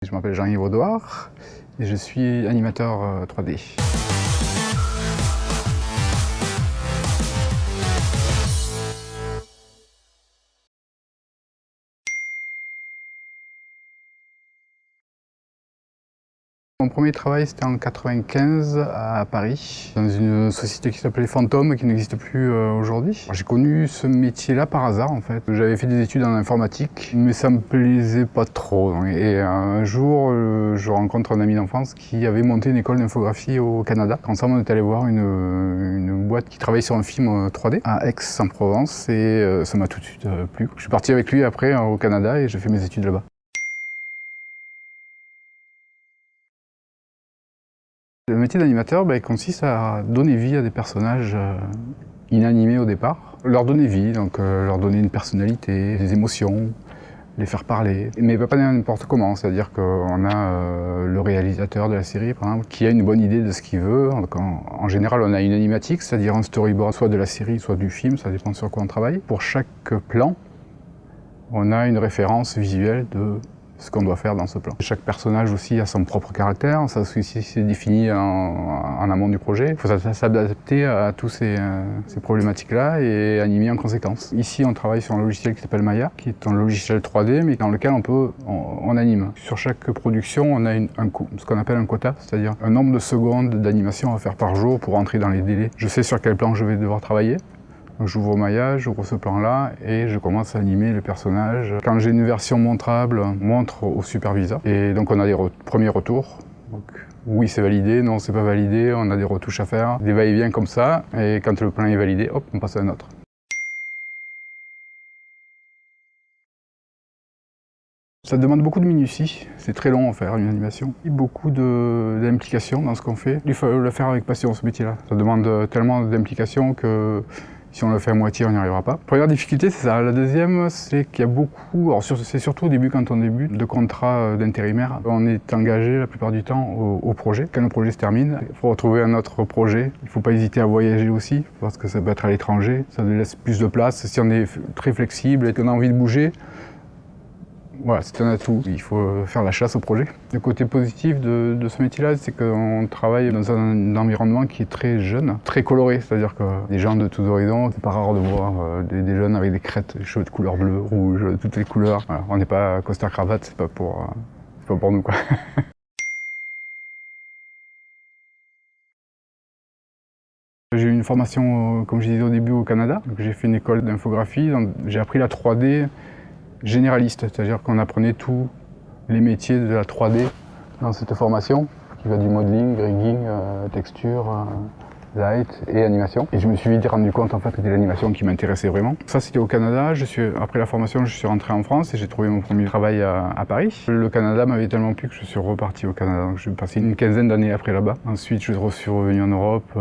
Je m'appelle Jean-Yves Audouard et je suis animateur 3D. Mon premier travail, c'était en 1995 à Paris, dans une société qui s'appelait Phantom, qui n'existe plus aujourd'hui. J'ai connu ce métier-là par hasard, en fait. J'avais fait des études en informatique, mais ça me plaisait pas trop. Et un jour, je rencontre un ami d'enfance qui avait monté une école d'infographie au Canada. Ensemble, on est allé voir une boîte qui travaillait sur un film 3D à Aix-en-Provence, et ça m'a tout de suite plu. Je suis parti avec lui après au Canada et j'ai fait mes études là-bas. Le métier d'animateur consiste à donner vie à des personnages inanimés au départ. Leur donner vie, donc leur donner une personnalité, des émotions, les faire parler. Mais pas n'importe comment, c'est-à-dire qu'on a le réalisateur de la série, par exemple, qui a une bonne idée de ce qu'il veut. En général, on a une animatique, c'est-à-dire un storyboard soit de la série, soit du film, ça dépend sur quoi on travaille. Pour chaque plan, on a une référence visuelle de ce qu'on doit faire dans ce plan. Chaque personnage aussi a son propre caractère, ça aussi c'est défini en amont du projet. Il faut s'adapter à tous ces problématiques-là et animer en conséquence. Ici, on travaille sur un logiciel qui s'appelle Maya, qui est un logiciel 3D, mais dans lequel on anime. Sur chaque production, on a ce qu'on appelle un quota, c'est-à-dire un nombre de secondes d'animation à faire par jour pour entrer dans les délais. Je sais sur quel plan je vais devoir travailler. J'ouvre Maya, j'ouvre ce plan-là et je commence à animer le personnage. Quand j'ai une version montrable, montre au superviseur. Et donc on a des premiers retours. Donc, oui, c'est validé, non, c'est pas validé, on a des retouches à faire, des va-et-vient comme ça. Et quand le plan est validé, hop, on passe à un autre. Ça demande beaucoup de minutie, c'est très long à faire une animation. Il y a beaucoup d'implication dans ce qu'on fait. Il faut le faire avec passion, ce métier-là. Ça demande tellement d'implication que si on le fait à moitié, on n'y arrivera pas. La première difficulté, c'est ça. La deuxième, c'est qu'il y a beaucoup, alors c'est surtout au début quand on débute, de contrats d'intérimaire. On est engagé la plupart du temps au projet. Quand le projet se termine, il faut retrouver un autre projet. Il ne faut pas hésiter à voyager aussi, parce que ça peut être à l'étranger. Ça nous laisse plus de place. Si on est très flexible et qu'on a envie de bouger, voilà, c'est un atout. Il faut faire la chasse au projet. Le côté positif de ce métier-là, c'est qu'on travaille dans un environnement qui est très jeune, très coloré. C'est-à-dire que des gens de tous horizons, c'est pas rare de voir des jeunes avec des crêtes, des cheveux de couleur bleue, rouge, toutes les couleurs. Voilà, on n'est pas costard-cravate, c'est pas pour nous, quoi. J'ai eu une formation, comme je disais au début, au Canada. J'ai fait une école d'infographie, j'ai appris la 3D généraliste, c'est-à-dire qu'on apprenait tous les métiers de la 3D dans cette formation, qui va du modeling, rigging, texture, light et animation. Et je me suis vite rendu compte en fait que c'était l'animation qui m'intéressait vraiment. Ça c'était au Canada, après la formation je suis rentré en France et j'ai trouvé mon premier travail à Paris. Le Canada m'avait tellement plu que je suis reparti au Canada, donc je suis passé une quinzaine d'années après là-bas. Ensuite je suis revenu en Europe,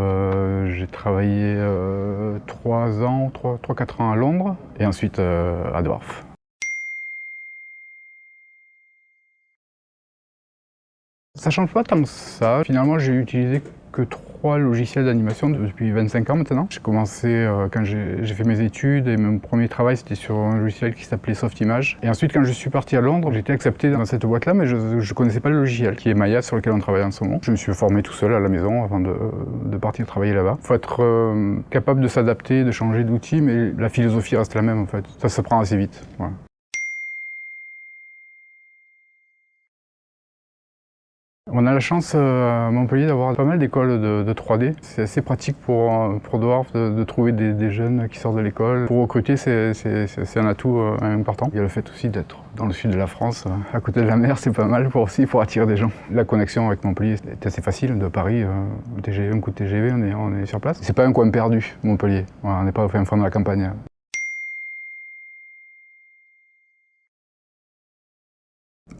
j'ai travaillé 3-4 ans à Londres et ensuite à Dwarf. Ça change pas tant que ça. Finalement, j'ai utilisé que 3 logiciels d'animation depuis 25 ans maintenant. J'ai commencé quand j'ai fait mes études et mon premier travail c'était sur un logiciel qui s'appelait Softimage. Et ensuite quand je suis parti à Londres, j'ai été accepté dans cette boîte-là mais je ne connaissais pas le logiciel qui est Maya sur lequel on travaille en ce moment. Je me suis formé tout seul à la maison avant de partir travailler là-bas. Il faut être capable de s'adapter, de changer d'outil mais la philosophie reste la même en fait. Ça se prend assez vite. Voilà. On a la chance à Montpellier d'avoir pas mal d'écoles de 3D. C'est assez pratique pour Dwarf de trouver des jeunes qui sortent de l'école. Pour recruter, c'est un atout important. Il y a le fait aussi d'être dans le sud de la France, à côté de la mer, c'est pas mal pour attirer des gens. La connexion avec Montpellier est assez facile. De Paris, un coup de TGV, on est sur place. C'est pas un coin perdu, Montpellier. Voilà, on n'est pas au fin fond de la campagne.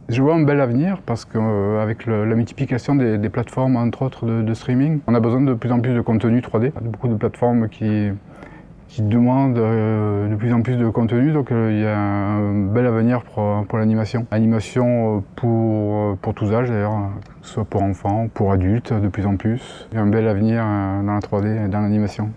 Je vois un bel avenir parce qu'avec la multiplication des plateformes, entre autres de streaming, on a besoin de plus en plus de contenu 3D. Il y a beaucoup de plateformes qui demandent de plus en plus de contenu, donc il y a un bel avenir pour l'animation. Animation pour tous âges d'ailleurs, que ce soit pour enfants, pour adultes de plus en plus. Il y a un bel avenir dans la 3D et dans l'animation.